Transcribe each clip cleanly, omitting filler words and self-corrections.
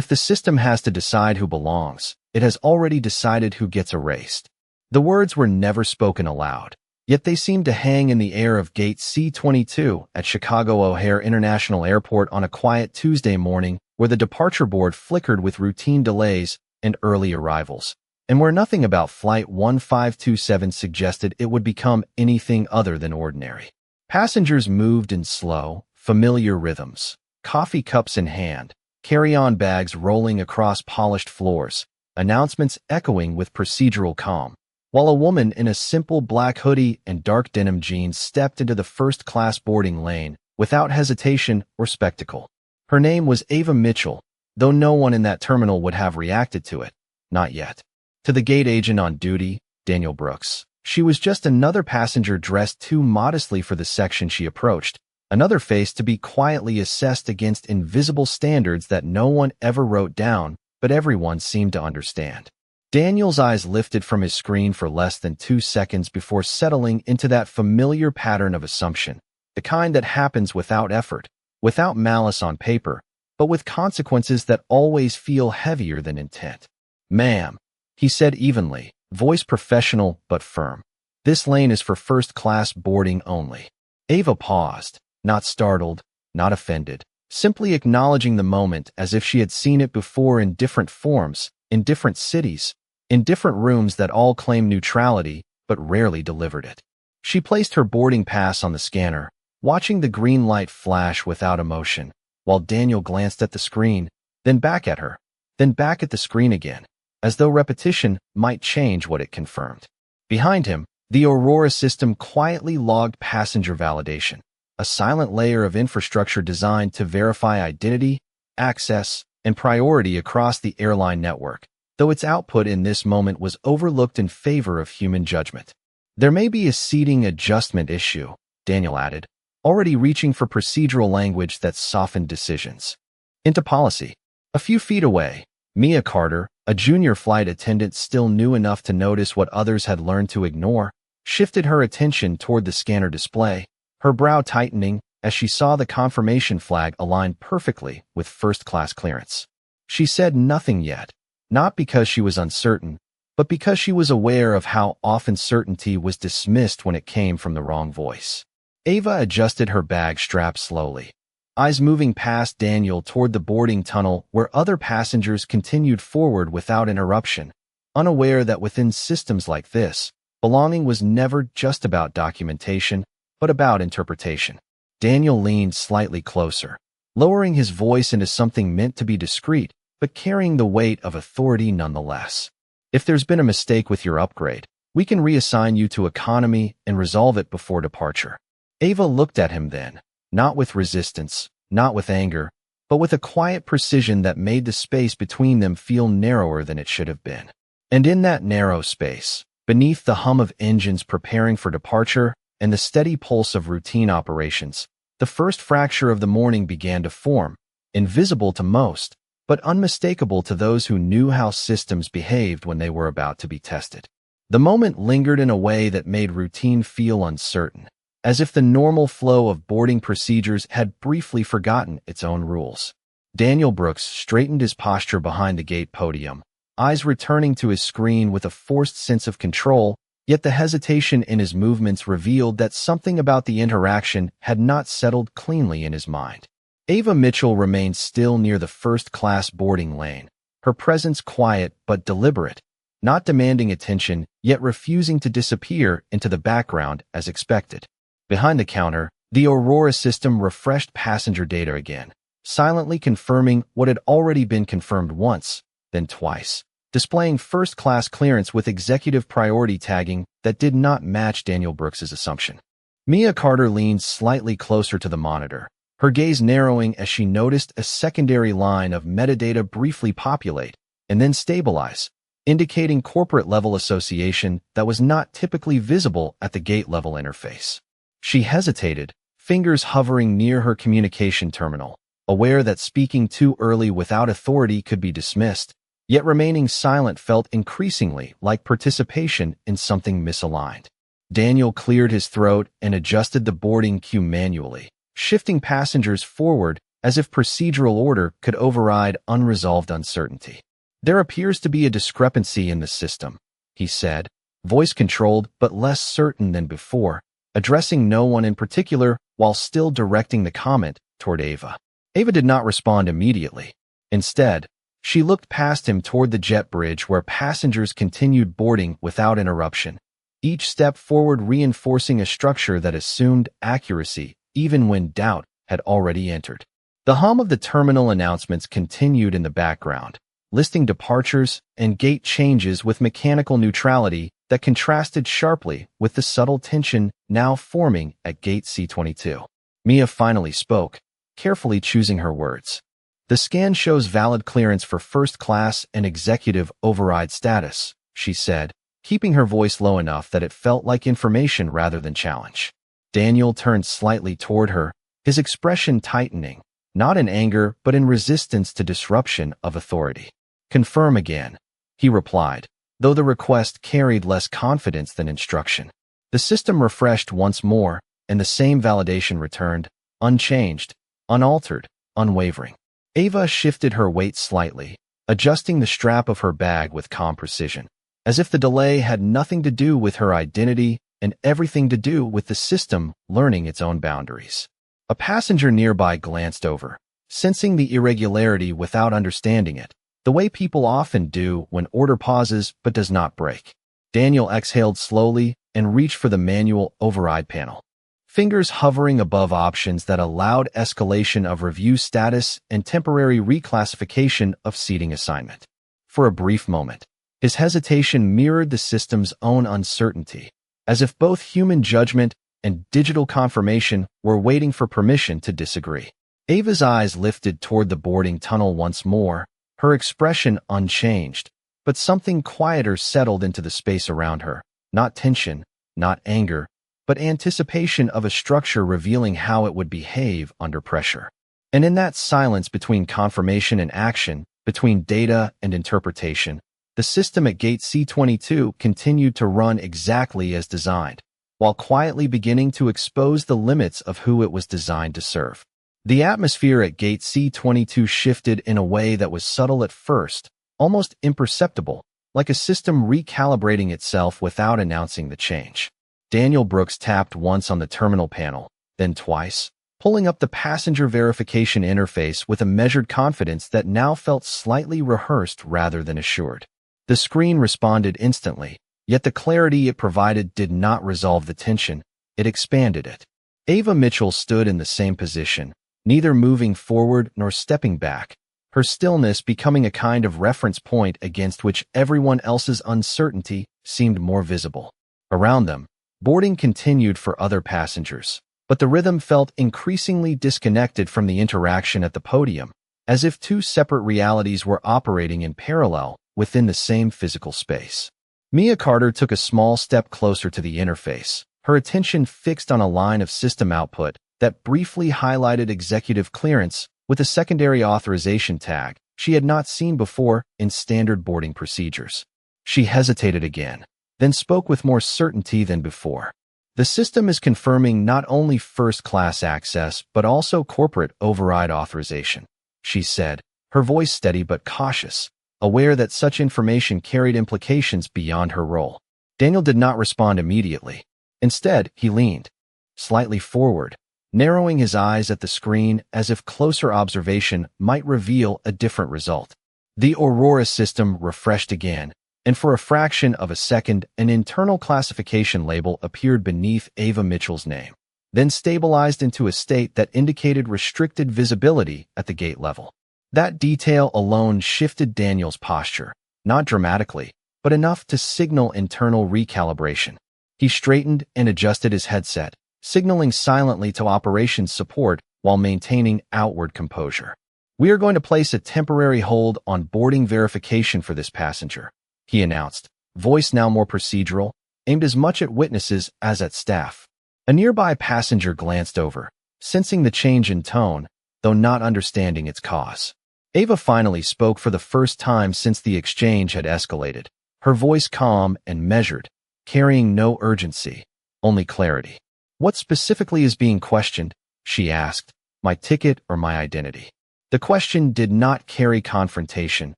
If the system has to decide who belongs, it has already decided who gets erased. The words were never spoken aloud, yet they seemed to hang in the air of Gate C-22 at Chicago O'Hare International Airport on a quiet Tuesday morning where the departure board flickered with routine delays and early arrivals, and where nothing about Flight 1527 suggested it would become anything other than ordinary. Passengers moved in slow, familiar rhythms, coffee cups in hand, carry-on bags rolling across polished floors, announcements echoing with procedural calm, while a woman in a simple black hoodie and dark denim jeans stepped into the first-class boarding lane without hesitation or spectacle. Her name was Ava Mitchell, though no one in that terminal would have reacted to it. Not yet. To the gate agent on duty, Daniel Brooks, she was just another passenger dressed too modestly for the section she approached, another face to be quietly assessed against invisible standards that no one ever wrote down, but everyone seemed to understand. Daniel's eyes lifted from his screen for less than 2 seconds before settling into that familiar pattern of assumption, the kind that happens without effort, without malice on paper, but with consequences that always feel heavier than intent. "Ma'am," he said evenly, voice professional but firm. "This lane is for first-class boarding only." Ava paused, not startled, not offended, simply acknowledging the moment as if she had seen it before in different forms, in different cities, in different rooms that all claimed neutrality but rarely delivered it. She placed her boarding pass on the scanner, watching the green light flash without emotion, while Daniel glanced at the screen, then back at her, then back at the screen again, as though repetition might change what it confirmed. Behind him, the Aurora system quietly logged passenger validation, a silent layer of infrastructure designed to verify identity, access, and priority across the airline network, though its output in this moment was overlooked in favor of human judgment. "There may be a seating adjustment issue," Daniel added, already reaching for procedural language that softened decisions. Into policy. A few feet away, Mia Carter, a junior flight attendant still new enough to notice what others had learned to ignore, shifted her attention toward the scanner display, her brow tightening as she saw the confirmation flag align perfectly with first-class clearance. She said nothing yet, not because she was uncertain, but because she was aware of how often certainty was dismissed when it came from the wrong voice. Ava adjusted her bag strap slowly, eyes moving past Daniel toward the boarding tunnel where other passengers continued forward without interruption, unaware that within systems like this, belonging was never just about documentation, but about interpretation. Daniel leaned slightly closer, lowering his voice into something meant to be discreet, but carrying the weight of authority nonetheless. "If there's been a mistake with your upgrade, we can reassign you to economy and resolve it before departure." Ava looked at him then, not with resistance, not with anger, but with a quiet precision that made the space between them feel narrower than it should have been. And in that narrow space, beneath the hum of engines preparing for departure and the steady pulse of routine operations, the first fracture of the morning began to form, invisible to most, but unmistakable to those who knew how systems behaved when they were about to be tested. The moment lingered in a way that made routine feel uncertain, as if the normal flow of boarding procedures had briefly forgotten its own rules. Daniel Brooks straightened his posture behind the gate podium, eyes returning to his screen with a forced sense of control, yet the hesitation in his movements revealed that something about the interaction had not settled cleanly in his mind. Ava Mitchell remained still near the first-class boarding lane, her presence quiet but deliberate, not demanding attention, yet refusing to disappear into the background as expected. Behind the counter, the Aurora system refreshed passenger data again, silently confirming what had already been confirmed once, then twice, displaying first-class clearance with executive priority tagging that did not match Daniel Brooks's assumption. Mia Carter leaned slightly closer to the monitor, her gaze narrowing as she noticed a secondary line of metadata briefly populate and then stabilize, indicating corporate-level association that was not typically visible at the gate-level interface. She hesitated, fingers hovering near her communication terminal, aware that speaking too early without authority could be dismissed, yet remaining silent felt increasingly like participation in something misaligned. Daniel cleared his throat and adjusted the boarding queue manually, shifting passengers forward as if procedural order could override unresolved uncertainty. "There appears to be a discrepancy in the system," he said, voice controlled but less certain than before, addressing no one in particular while still directing the comment toward Ava. Ava did not respond immediately. Instead, she looked past him toward the jet bridge where passengers continued boarding without interruption, each step forward reinforcing a structure that assumed accuracy even when doubt had already entered. The hum of the terminal announcements continued in the background, listing departures and gate changes with mechanical neutrality that contrasted sharply with the subtle tension now forming at gate C22. Mia finally spoke, carefully choosing her words. "The scan shows valid clearance for first class and executive override status," she said, keeping her voice low enough that it felt like information rather than challenge. Daniel turned slightly toward her, his expression tightening, not in anger but in resistance to disruption of authority. "Confirm again," he replied, though the request carried less confidence than instruction. The system refreshed once more, and the same validation returned, unchanged, unaltered, unwavering. Ava shifted her weight slightly, adjusting the strap of her bag with calm precision, as if the delay had nothing to do with her identity and everything to do with the system learning its own boundaries. A passenger nearby glanced over, sensing the irregularity without understanding it, the way people often do when order pauses but does not break. Daniel exhaled slowly and reached for the manual override panel, fingers hovering above options that allowed escalation of review status and temporary reclassification of seating assignment. For a brief moment, his hesitation mirrored the system's own uncertainty, as if both human judgment and digital confirmation were waiting for permission to disagree. Ava's eyes lifted toward the boarding tunnel once more, her expression unchanged, but something quieter settled into the space around her, not tension, not anger, but anticipation of a structure revealing how it would behave under pressure. And in that silence between confirmation and action, between data and interpretation, the system at gate C22 continued to run exactly as designed, while quietly beginning to expose the limits of who it was designed to serve. The atmosphere at gate C22 shifted in a way that was subtle at first, almost imperceptible, like a system recalibrating itself without announcing the change. Daniel Brooks tapped once on the terminal panel, then twice, pulling up the passenger verification interface with a measured confidence that now felt slightly rehearsed rather than assured. The screen responded instantly, yet the clarity it provided did not resolve the tension, it expanded it. Ava Mitchell stood in the same position, neither moving forward nor stepping back, her stillness becoming a kind of reference point against which everyone else's uncertainty seemed more visible. Around them, boarding continued for other passengers, but the rhythm felt increasingly disconnected from the interaction at the podium, as if two separate realities were operating in parallel within the same physical space. Mia Carter took a small step closer to the interface, her attention fixed on a line of system output that briefly highlighted executive clearance with a secondary authorization tag she had not seen before in standard boarding procedures. She hesitated again, then spoke with more certainty than before. "The system is confirming not only first-class access but also corporate override authorization," she said, her voice steady but cautious, aware that such information carried implications beyond her role. Daniel did not respond immediately. Instead, he leaned slightly forward, narrowing his eyes at the screen as if closer observation might reveal a different result. The Aurora system refreshed again, and for a fraction of a second, an internal classification label appeared beneath Ava Mitchell's name, then stabilized into a state that indicated restricted visibility at the gate level. That detail alone shifted Daniel's posture, not dramatically, but enough to signal internal recalibration. He straightened and adjusted his headset, signaling silently to operations support while maintaining outward composure. "We are going to place a temporary hold on boarding verification for this passenger," he announced, voice now more procedural, aimed as much at witnesses as at staff. A nearby passenger glanced over, sensing the change in tone, though not understanding its cause. Ava finally spoke for the first time since the exchange had escalated, her voice calm and measured, carrying no urgency, only clarity. "What specifically is being questioned?" she asked, my ticket or my identity? The question did not carry confrontation,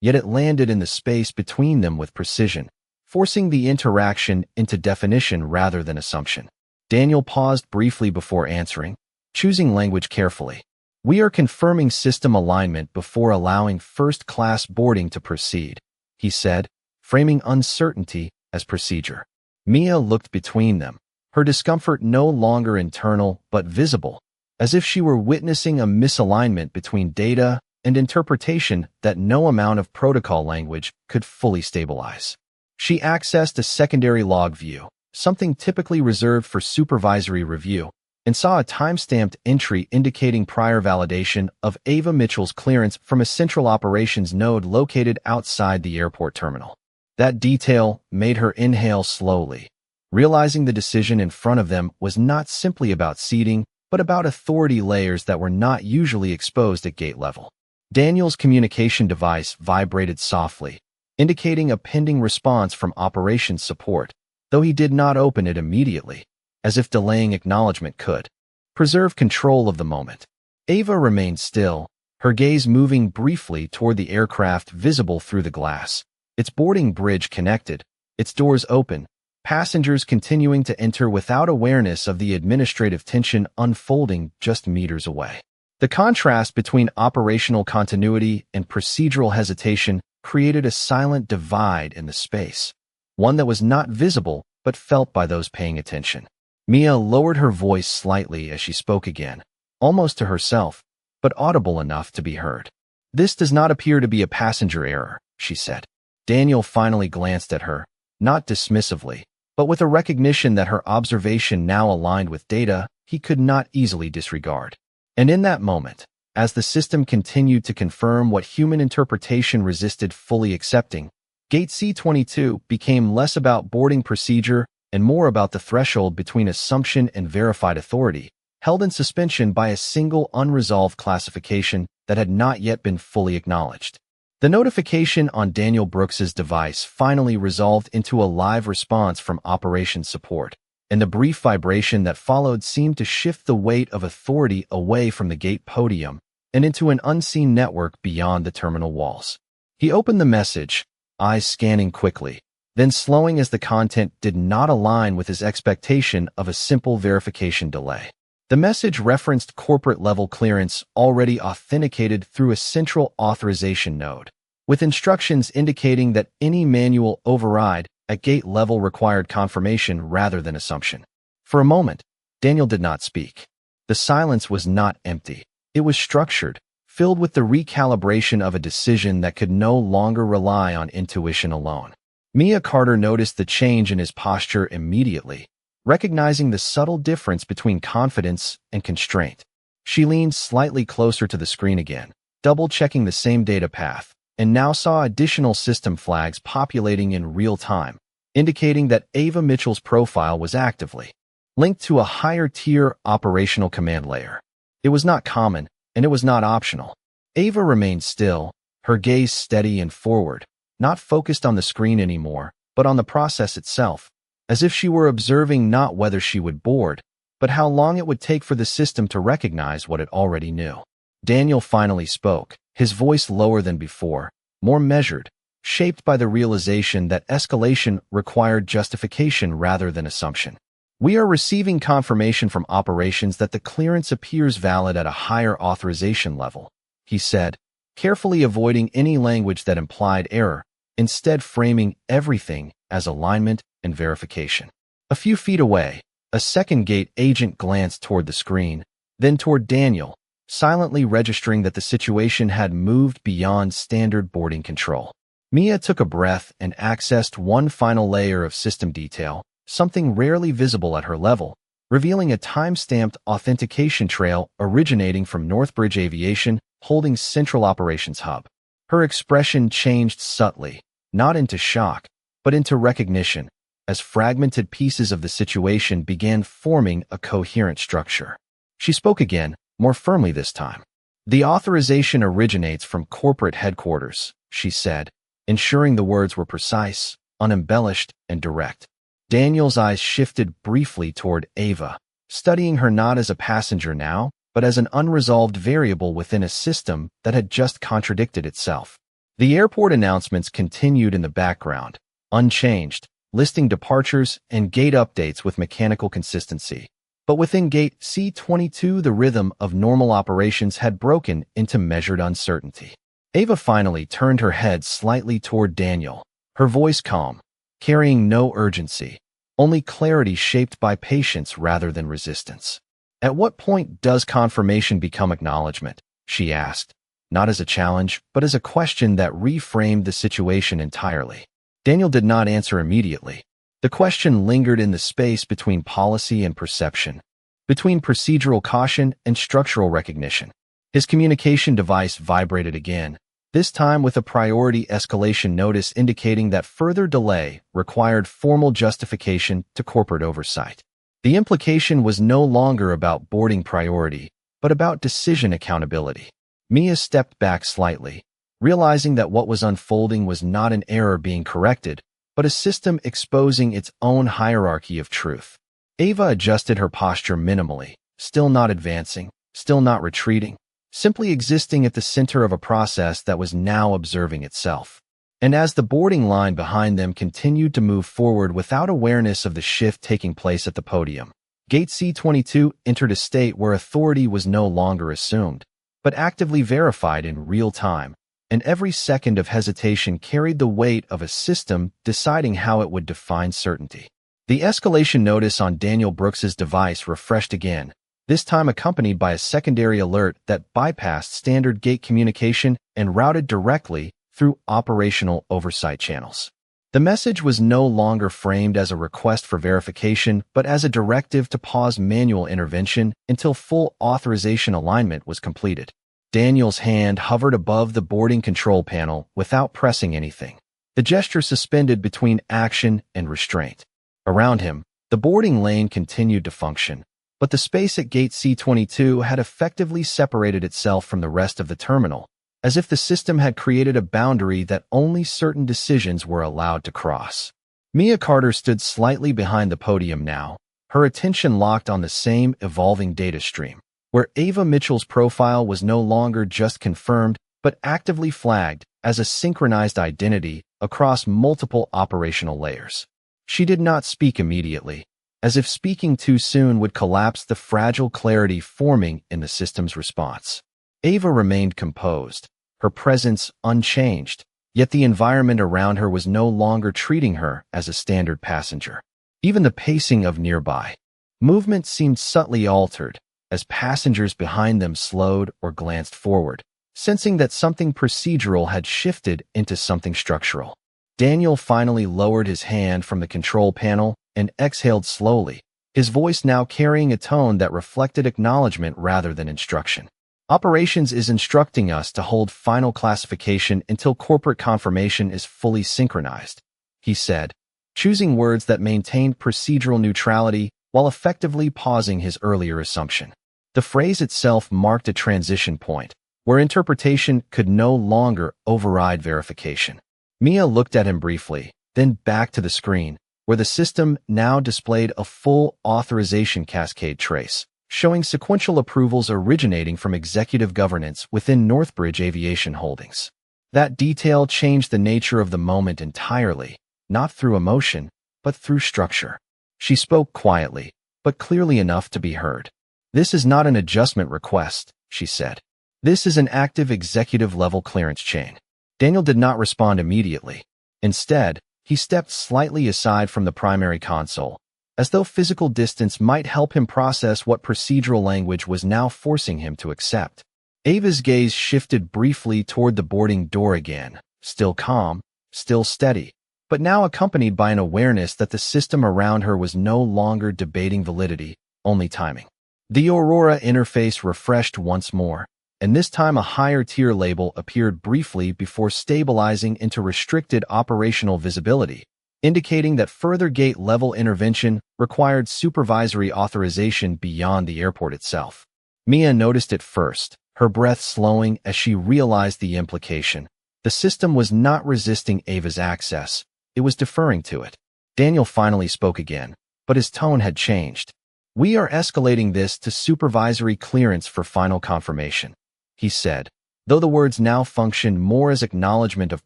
yet it landed in the space between them with precision, forcing the interaction into definition rather than assumption. Daniel paused briefly before answering, choosing language carefully. We are confirming system alignment before allowing first-class boarding to proceed, he said, framing uncertainty as procedure. Mia looked between them, her discomfort no longer internal but visible, as if she were witnessing a misalignment between data and interpretation that no amount of protocol language could fully stabilize. She accessed a secondary log view, something typically reserved for supervisory review, and saw a time-stamped entry indicating prior validation of Ava Mitchell's clearance from a central operations node located outside the airport terminal. That detail made her inhale slowly, realizing the decision in front of them was not simply about seating, but about authority layers that were not usually exposed at gate level. Daniel's communication device vibrated softly, indicating a pending response from operations support, though he did not open it immediately, as if delaying acknowledgement could preserve control of the moment. Ava remained still, her gaze moving briefly toward the aircraft visible through the glass. Its boarding bridge connected, its doors open, passengers continuing to enter without awareness of the administrative tension unfolding just meters away. The contrast between operational continuity and procedural hesitation created a silent divide in the space, one that was not visible but felt by those paying attention. Mia lowered her voice slightly as she spoke again, almost to herself, but audible enough to be heard. "This does not appear to be a passenger error," she said. Daniel finally glanced at her, not dismissively, but with a recognition that her observation now aligned with data he could not easily disregard. And in that moment, as the system continued to confirm what human interpretation resisted fully accepting, Gate C-22 became less about boarding procedure and more about the threshold between assumption and verified authority, held in suspension by a single unresolved classification that had not yet been fully acknowledged. The notification on Daniel Brooks's device finally resolved into a live response from operations support, and the brief vibration that followed seemed to shift the weight of authority away from the gate podium and into an unseen network beyond the terminal walls. He opened the message, eyes scanning quickly, then slowing as the content did not align with his expectation of a simple verification delay. The message referenced corporate-level clearance already authenticated through a central authorization node, with instructions indicating that any manual override at gate level required confirmation rather than assumption. For a moment, Daniel did not speak. The silence was not empty. It was structured, filled with the recalibration of a decision that could no longer rely on intuition alone. Mia Carter noticed the change in his posture immediately, recognizing the subtle difference between confidence and constraint. She leaned slightly closer to the screen again, double-checking the same data path, and now saw additional system flags populating in real time, indicating that Ava Mitchell's profile was actively linked to a higher-tier operational command layer. It was not common, and it was not optional. Ava remained still, her gaze steady and forward, not focused on the screen anymore, but on the process itself, as if she were observing not whether she would board, but how long it would take for the system to recognize what it already knew. Daniel finally spoke, his voice lower than before, more measured, shaped by the realization that escalation required justification rather than assumption. "We are receiving confirmation from operations that the clearance appears valid at a higher authorization level," he said, carefully avoiding any language that implied error, instead framing everything as alignment and verification. A few feet away, a second gate agent glanced toward the screen, then toward Daniel, silently registering that the situation had moved beyond standard boarding control. Mia took a breath and accessed one final layer of system detail, something rarely visible at her level, revealing a time-stamped authentication trail originating from Northbridge Aviation holding Central Operations Hub. Her expression changed subtly, not into shock, but into recognition, as fragmented pieces of the situation began forming a coherent structure. She spoke again, more firmly this time. "The authorization originates from corporate headquarters," she said, ensuring the words were precise, unembellished, and direct. Daniel's eyes shifted briefly toward Ava, studying her not as a passenger now, but as an unresolved variable within a system that had just contradicted itself. The airport announcements continued in the background, unchanged, listing departures and gate updates with mechanical consistency. But within gate C22, the rhythm of normal operations had broken into measured uncertainty. Ava finally turned her head slightly toward Daniel, her voice calm, carrying no urgency, only clarity shaped by patience rather than resistance. "At what point does confirmation become acknowledgement?" she asked, not as a challenge, but as a question that reframed the situation entirely. Daniel did not answer immediately. The question lingered in the space between policy and perception, between procedural caution and structural recognition. His communication device vibrated again, this time with a priority escalation notice indicating that further delay required formal justification to corporate oversight. The implication was no longer about boarding priority, but about decision accountability. Mia stepped back slightly, realizing that what was unfolding was not an error being corrected, but a system exposing its own hierarchy of truth. Ava adjusted her posture minimally, still not advancing, still not retreating, simply existing at the center of a process that was now observing itself. And as the boarding line behind them continued to move forward without awareness of the shift taking place at the podium, Gate C22 entered a state where authority was no longer assumed, but actively verified in real time, and every second of hesitation carried the weight of a system deciding how it would define certainty. The escalation notice on Daniel Brooks's device refreshed again, this time accompanied by a secondary alert that bypassed standard gate communication and routed directly through operational oversight channels. The message was no longer framed as a request for verification, but as a directive to pause manual intervention until full authorization alignment was completed. Daniel's hand hovered above the boarding control panel without pressing anything, the gesture suspended between action and restraint. Around him, the boarding lane continued to function, but the space at gate C22 had effectively separated itself from the rest of the terminal, as if the system had created a boundary that only certain decisions were allowed to cross. Mia Carter stood slightly behind the podium now, her attention locked on the same evolving data stream, where Ava Mitchell's profile was no longer just confirmed, but actively flagged as a synchronized identity across multiple operational layers. She did not speak immediately, as if speaking too soon would collapse the fragile clarity forming in the system's response. Ava remained composed, her presence unchanged, yet the environment around her was no longer treating her as a standard passenger. Even the pacing of nearby movement seemed subtly altered, as passengers behind them slowed or glanced forward, sensing that something procedural had shifted into something structural. Daniel finally lowered his hand from the control panel and exhaled slowly, his voice now carrying a tone that reflected acknowledgement rather than instruction. "Operations is instructing us to hold final classification until corporate confirmation is fully synchronized," he said, choosing words that maintained procedural neutrality while effectively pausing his earlier assumption. The phrase itself marked a transition point, where interpretation could no longer override verification. Mia looked at him briefly, then back to the screen, where the system now displayed a full authorization cascade trace, showing sequential approvals originating from executive governance within Northbridge Aviation Holdings. That detail changed the nature of the moment entirely, not through emotion, but through structure. She spoke quietly, but clearly enough to be heard. "This is not an adjustment request," she said. "This is an active executive-level clearance chain." Daniel did not respond immediately. Instead, he stepped slightly aside from the primary console, as though physical distance might help him process what procedural language was now forcing him to accept. Ava's gaze shifted briefly toward the boarding door again, still calm, still steady, but now accompanied by an awareness that the system around her was no longer debating validity, only timing. The Aurora interface refreshed once more, and this time a higher tier label appeared briefly before stabilizing into restricted operational visibility, indicating that further gate-level intervention required supervisory authorization beyond the airport itself. Mia noticed it first, her breath slowing as she realized the implication. The system was not resisting Ava's access, it was deferring to it. Daniel finally spoke again, but his tone had changed. "We are escalating this to supervisory clearance for final confirmation," he said, though the words now functioned more as acknowledgement of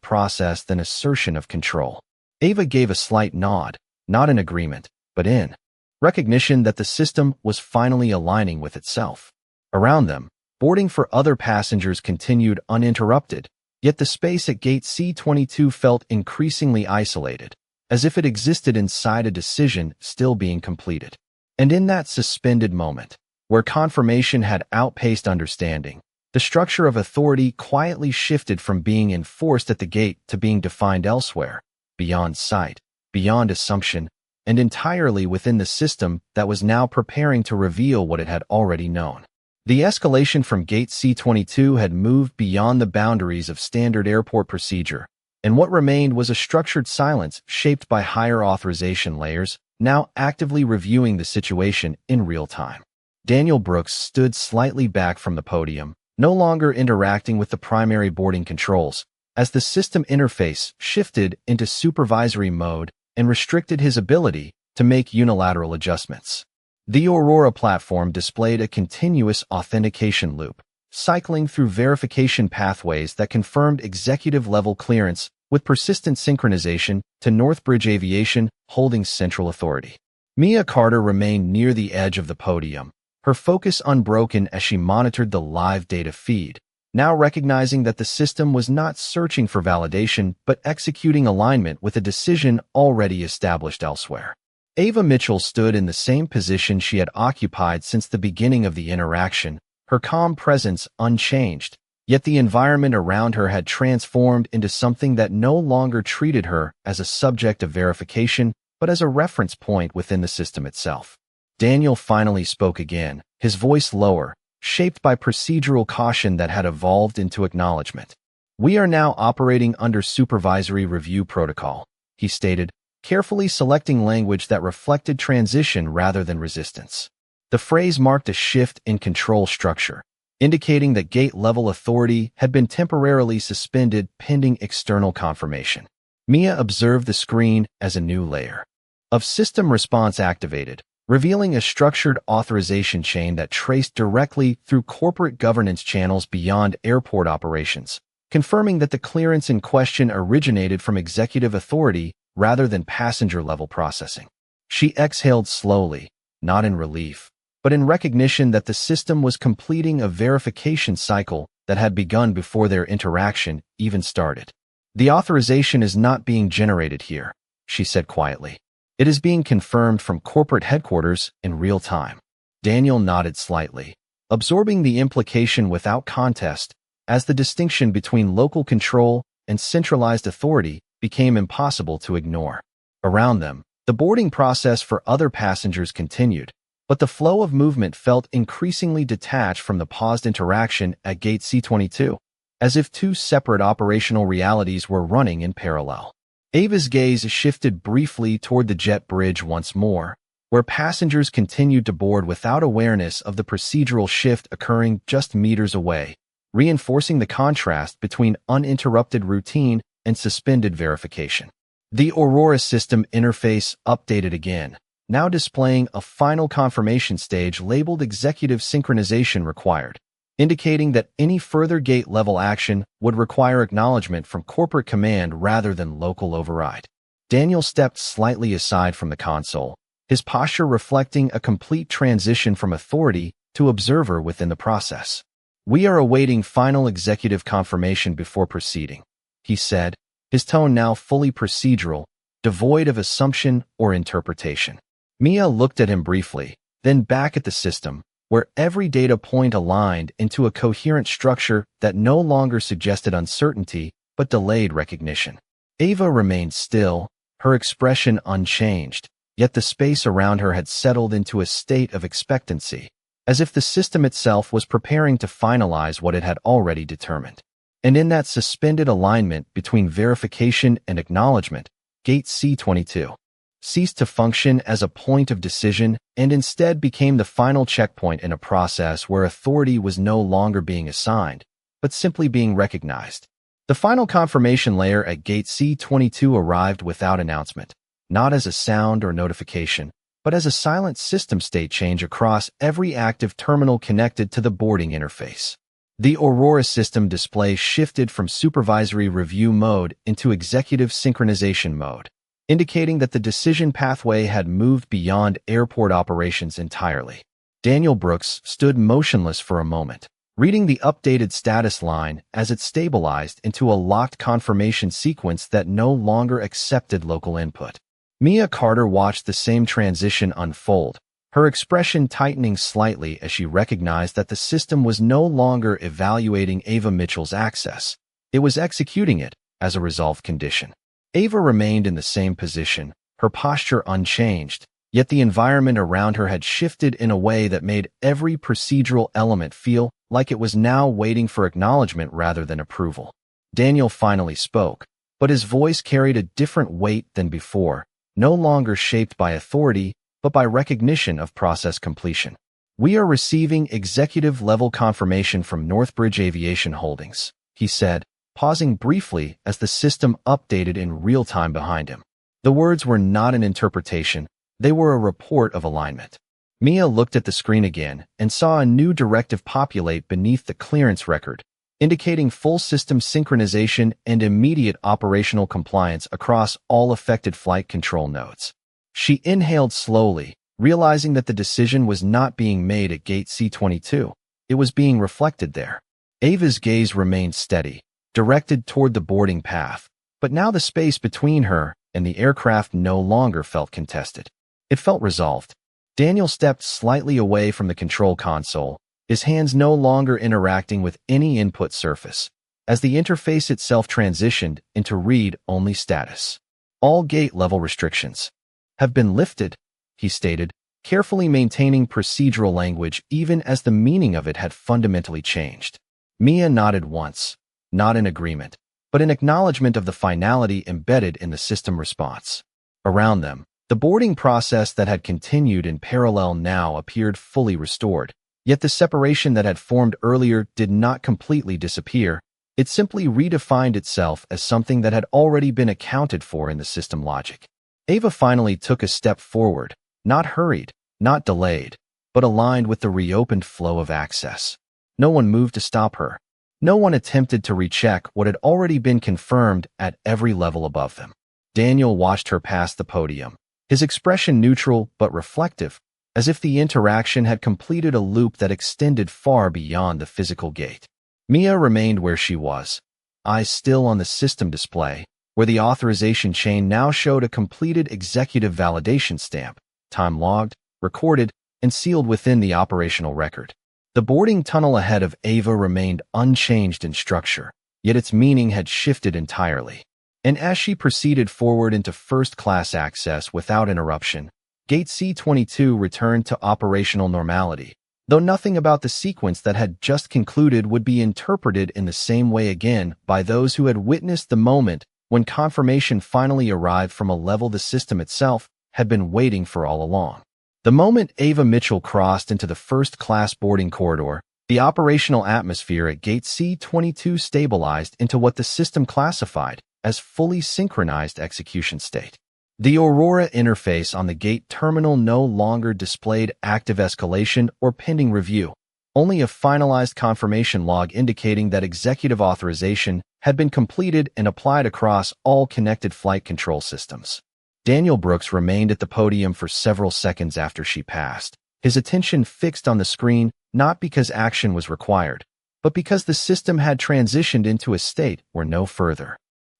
process than assertion of control. Ava gave a slight nod, not in agreement, but in recognition that the system was finally aligning with itself. Around them, boarding for other passengers continued uninterrupted, yet the space at gate C-22 felt increasingly isolated, as if it existed inside a decision still being completed. And in that suspended moment, where confirmation had outpaced understanding, the structure of authority quietly shifted from being enforced at the gate to being defined elsewhere, beyond sight, beyond assumption, and entirely within the system that was now preparing to reveal what it had already known. The escalation from gate C-22 had moved beyond the boundaries of standard airport procedure, and what remained was a structured silence shaped by higher authorization layers, now actively reviewing the situation in real time. Daniel Brooks stood slightly back from the podium, no longer interacting with the primary boarding controls, as the system interface shifted into supervisory mode and restricted his ability to make unilateral adjustments. The Aurora platform displayed a continuous authentication loop, cycling through verification pathways that confirmed executive-level clearance with persistent synchronization to Northbridge Aviation holding central authority. Mia Carter remained near the edge of the podium, her focus unbroken as she monitored the live data feed, now recognizing that the system was not searching for validation but executing alignment with a decision already established elsewhere. Ava Mitchell stood in the same position she had occupied since the beginning of the interaction, her calm presence unchanged, yet the environment around her had transformed into something that no longer treated her as a subject of verification but as a reference point within the system itself. Daniel finally spoke again, his voice lower, shaped by procedural caution that had evolved into acknowledgement. "We are now operating under supervisory review protocol," he stated, carefully selecting language that reflected transition rather than resistance. The phrase marked a shift in control structure, indicating that gate-level authority had been temporarily suspended pending external confirmation. Mia observed the screen as a new layer of system response activated, revealing a structured authorization chain that traced directly through corporate governance channels beyond airport operations, confirming that the clearance in question originated from executive authority rather than passenger-level processing. She exhaled slowly, not in relief, but in recognition that the system was completing a verification cycle that had begun before their interaction even started. "The authorization is not being generated here," she said quietly. "It is being confirmed from corporate headquarters in real time." Daniel nodded slightly, absorbing the implication without contest, as the distinction between local control and centralized authority became impossible to ignore. Around them, the boarding process for other passengers continued, but the flow of movement felt increasingly detached from the paused interaction at gate C-22, as if two separate operational realities were running in parallel. Ava's gaze shifted briefly toward the jet bridge once more, where passengers continued to board without awareness of the procedural shift occurring just meters away, reinforcing the contrast between uninterrupted routine and suspended verification. The Aurora system interface updated again, now displaying a final confirmation stage labeled Executive Synchronization Required, indicating that any further gate-level action would require acknowledgement from corporate command rather than local override. Daniel stepped slightly aside from the console, his posture reflecting a complete transition from authority to observer within the process. "We are awaiting final executive confirmation before proceeding," he said, his tone now fully procedural, devoid of assumption or interpretation. Mia looked at him briefly, then back at the system, where every data point aligned into a coherent structure that no longer suggested uncertainty but delayed recognition. Ava remained still, her expression unchanged, yet the space around her had settled into a state of expectancy, as if the system itself was preparing to finalize what it had already determined. And in that suspended alignment between verification and acknowledgement, Gate C-22 ceased to function as a point of decision and instead became the final checkpoint in a process where authority was no longer being assigned, but simply being recognized. The final confirmation layer at Gate C-22 arrived without announcement, not as a sound or notification, but as a silent system state change across every active terminal connected to the boarding interface. The Aurora system display shifted from supervisory review mode into executive synchronization mode, indicating that the decision pathway had moved beyond airport operations entirely. Daniel Brooks stood motionless for a moment, reading the updated status line as it stabilized into a locked confirmation sequence that no longer accepted local input. Mia Carter watched the same transition unfold, her expression tightening slightly as she recognized that the system was no longer evaluating Ava Mitchell's access. It was executing it as a resolved condition. Ava remained in the same position, her posture unchanged, yet the environment around her had shifted in a way that made every procedural element feel like it was now waiting for acknowledgement rather than approval. Daniel finally spoke, but his voice carried a different weight than before, no longer shaped by authority, but by recognition of process completion. "We are receiving executive-level confirmation from Northbridge Aviation Holdings," he said, pausing briefly as the system updated in real time behind him. The words were not an interpretation, they were a report of alignment. Mia looked at the screen again and saw a new directive populate beneath the clearance record, indicating full system synchronization and immediate operational compliance across all affected flight control nodes. She inhaled slowly, realizing that the decision was not being made at gate C-22. It was being reflected there. Ava's gaze remained steady, directed toward the boarding path, but now the space between her and the aircraft no longer felt contested. It felt resolved. Daniel stepped slightly away from the control console, his hands no longer interacting with any input surface, as the interface itself transitioned into read-only status. "All gate-level restrictions have been lifted," he stated, carefully maintaining procedural language even as the meaning of it had fundamentally changed. Mia nodded once, not in agreement, but in acknowledgement of the finality embedded in the system response. Around them, the boarding process that had continued in parallel now appeared fully restored, yet the separation that had formed earlier did not completely disappear. It simply redefined itself as something that had already been accounted for in the system logic. Ava finally took a step forward, not hurried, not delayed, but aligned with the reopened flow of access. No one moved to stop her. No one attempted to recheck what had already been confirmed at every level above them. Daniel watched her pass the podium, his expression neutral but reflective, as if the interaction had completed a loop that extended far beyond the physical gate. Mia remained where she was, eyes still on the system display, where the authorization chain now showed a completed executive validation stamp, time logged, recorded, and sealed within the operational record. The boarding tunnel ahead of Ava remained unchanged in structure, yet its meaning had shifted entirely. And as she proceeded forward into first-class access without interruption, Gate C-22 returned to operational normality, though nothing about the sequence that had just concluded would be interpreted in the same way again by those who had witnessed the moment when confirmation finally arrived from a level the system itself had been waiting for all along. The moment Ava Mitchell crossed into the first-class boarding corridor, the operational atmosphere at Gate C-22 stabilized into what the system classified as fully synchronized execution state. The Aurora interface on the gate terminal no longer displayed active escalation or pending review, only a finalized confirmation log indicating that executive authorization had been completed and applied across all connected flight control systems. Daniel Brooks remained at the podium for several seconds after she passed, his attention fixed on the screen not because action was required, but because the system had transitioned into a state where no further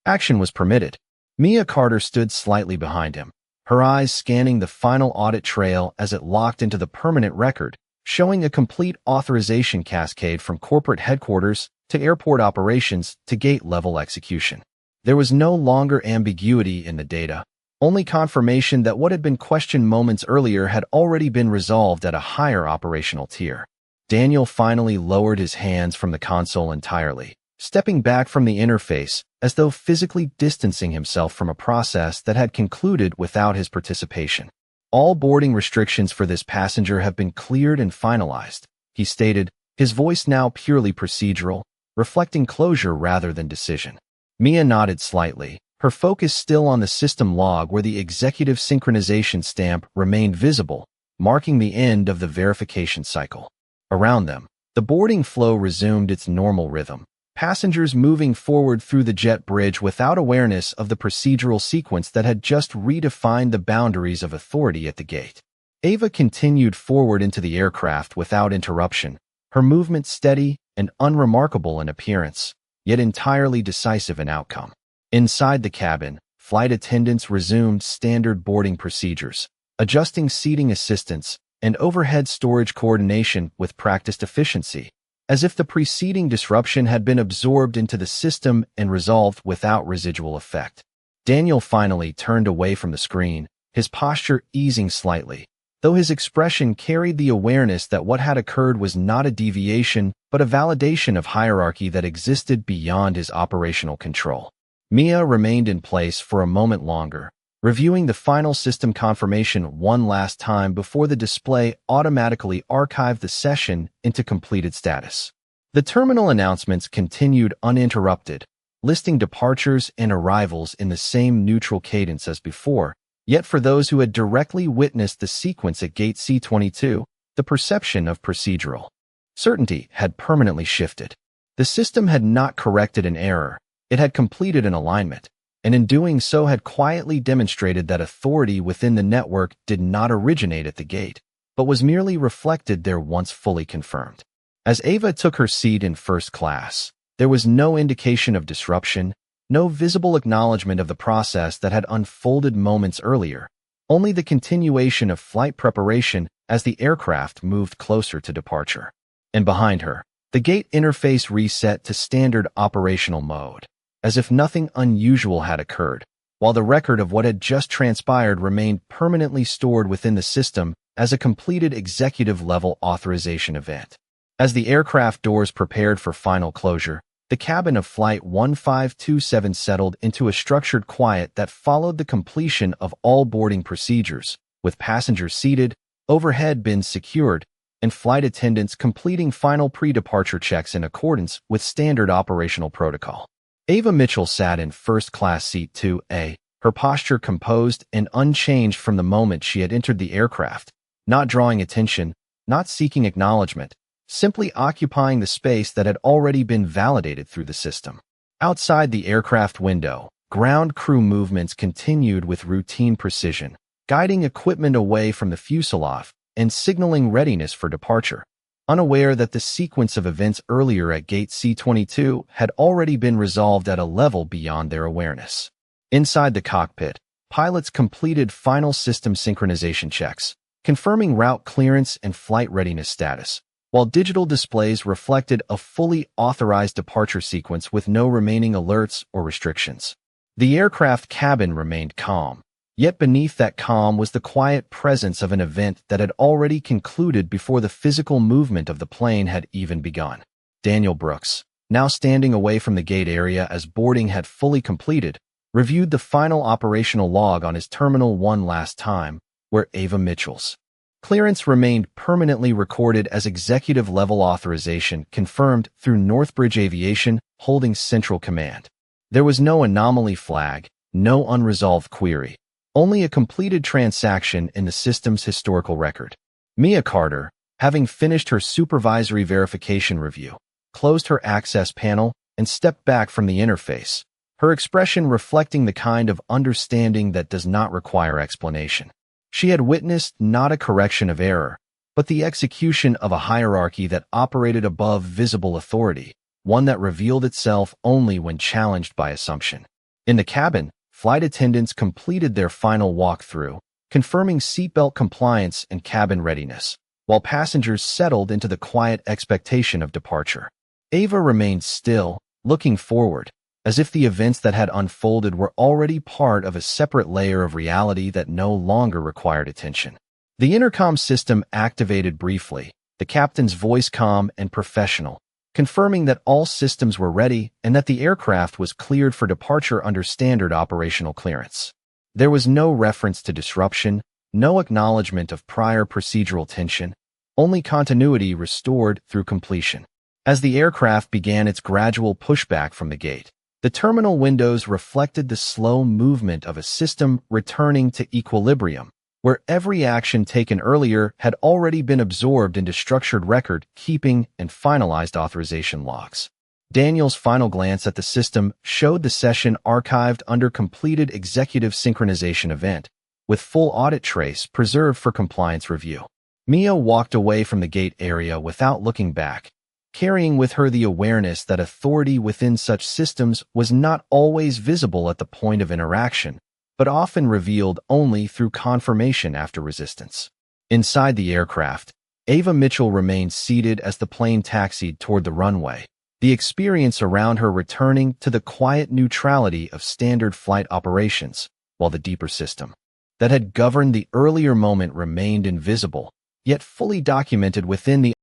action was permitted. Mia Carter stood slightly behind him, her eyes scanning the final audit trail as it locked into the permanent record, showing a complete authorization cascade from corporate headquarters to airport operations to gate-level execution. There was no longer ambiguity in the data, only confirmation that what had been questioned moments earlier had already been resolved at a higher operational tier. Daniel finally lowered his hands from the console entirely, stepping back from the interface as though physically distancing himself from a process that had concluded without his participation. "All boarding restrictions for this passenger have been cleared and finalized," he stated, his voice now purely procedural, reflecting closure rather than decision. Mia nodded slightly, her focus still on the system log where the executive synchronization stamp remained visible, marking the end of the verification cycle. Around them, the boarding flow resumed its normal rhythm, passengers moving forward through the jet bridge without awareness of the procedural sequence that had just redefined the boundaries of authority at the gate. Ava continued forward into the aircraft without interruption, her movement steady and unremarkable in appearance, yet entirely decisive in outcome. Inside the cabin, flight attendants resumed standard boarding procedures, adjusting seating assistance and overhead storage coordination with practiced efficiency, as if the preceding disruption had been absorbed into the system and resolved without residual effect. Daniel finally turned away from the screen, his posture easing slightly, though his expression carried the awareness that what had occurred was not a deviation but a validation of hierarchy that existed beyond his operational control. Mia remained in place for a moment longer, reviewing the final system confirmation one last time before the display automatically archived the session into completed status. The terminal announcements continued uninterrupted, listing departures and arrivals in the same neutral cadence as before, yet for those who had directly witnessed the sequence at Gate C-22, the perception of procedural certainty had permanently shifted. The system had not corrected an error, it had completed an alignment, and in doing so had quietly demonstrated that authority within the network did not originate at the gate, but was merely reflected there once fully confirmed. As Ava took her seat in first class, there was no indication of disruption, no visible acknowledgement of the process that had unfolded moments earlier, only the continuation of flight preparation as the aircraft moved closer to departure. And behind her, the gate interface reset to standard operational mode, as if nothing unusual had occurred, while the record of what had just transpired remained permanently stored within the system as a completed executive-level authorization event. As the aircraft doors prepared for final closure, the cabin of Flight 1527 settled into a structured quiet that followed the completion of all boarding procedures, with passengers seated, overhead bins secured, and flight attendants completing final pre-departure checks in accordance with standard operational protocol. Ava Mitchell sat in first-class seat 2A, her posture composed and unchanged from the moment she had entered the aircraft, not drawing attention, not seeking acknowledgement, simply occupying the space that had already been validated through the system. Outside the aircraft window, ground crew movements continued with routine precision, guiding equipment away from the fuselage and signaling readiness for departure, unaware that the sequence of events earlier at Gate C-22 had already been resolved at a level beyond their awareness. Inside the cockpit, pilots completed final system synchronization checks, confirming route clearance and flight readiness status, while digital displays reflected a fully authorized departure sequence with no remaining alerts or restrictions. The aircraft cabin remained calm, yet beneath that calm was the quiet presence of an event that had already concluded before the physical movement of the plane had even begun. Daniel Brooks, now standing away from the gate area as boarding had fully completed, reviewed the final operational log on his terminal one last time, where Ava Mitchell's clearance remained permanently recorded as executive-level authorization confirmed through Northbridge Aviation holding central command. There was no anomaly flag, no unresolved query, only a completed transaction in the system's historical record. Mia Carter, having finished her supervisory verification review, closed her access panel and stepped back from the interface, her expression reflecting the kind of understanding that does not require explanation. She had witnessed not a correction of error, but the execution of a hierarchy that operated above visible authority, one that revealed itself only when challenged by assumption. In the cabin, flight attendants completed their final walkthrough, confirming seatbelt compliance and cabin readiness, while passengers settled into the quiet expectation of departure. Ava remained still, looking forward, as if the events that had unfolded were already part of a separate layer of reality that no longer required attention. The intercom system activated briefly, the captain's voice calm and professional, confirming that all systems were ready and that the aircraft was cleared for departure under standard operational clearance. There was no reference to disruption, no acknowledgement of prior procedural tension, only continuity restored through completion. As the aircraft began its gradual pushback from the gate, The terminal windows reflected the slow movement of a system returning to equilibrium, where every action taken earlier had already been absorbed into structured record-keeping and finalized authorization logs. Daniel's final glance at the system showed the session archived under completed executive synchronization event, with full audit trace preserved for compliance review. Mia walked away from the gate area without looking back, carrying with her the awareness that authority within such systems was not always visible at the point of interaction, but often revealed only through confirmation after resistance. Inside the aircraft, Ava Mitchell remained seated as the plane taxied toward the runway, the experience around her returning to the quiet neutrality of standard flight operations, while the deeper system that had governed the earlier moment remained invisible, yet fully documented within the